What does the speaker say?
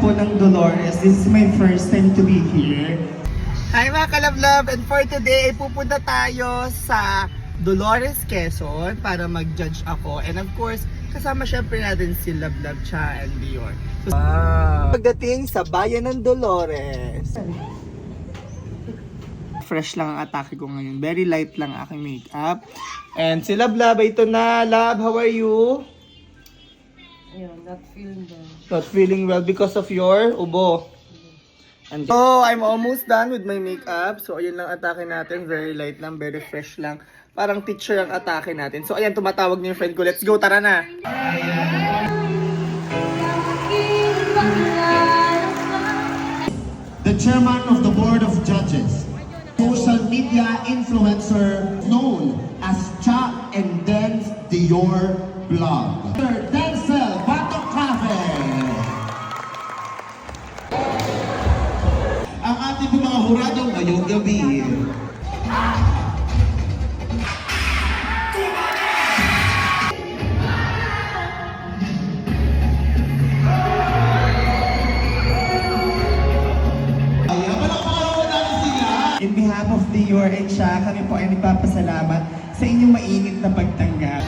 po ng Dolores. This is my first time to be here. Hi mga kalab-love! And for today, pupunta tayo sa Dolores, Quezon para mag-judge ako. And of course, kasama syempre natin si Love Cha and Dior. So, pagdating sa bayan ng Dolores. Fresh lang ang atake ko ngayon. Very light lang aking makeup. And si Love, ito na. Love, how are you? Ayun, not feeling well. Not feeling well because of your ubo. And so, I'm almost done with my makeup. So, ayun lang atake natin. Very light lang, very fresh lang. Parang teacher ang atake natin. So, ayan, tumatawag niyo yung friend ko. Let's go, tara na! The chairman of the board of judges, social media influencer known as Cha and Denz Dior Vlog. Sir Denzel Batok Cafe. Ang ating mga hurado ngayong gabi. In behalf of Dior and Cha, kami po ay nagpapasalamat sa inyong mainit na pagtanggap.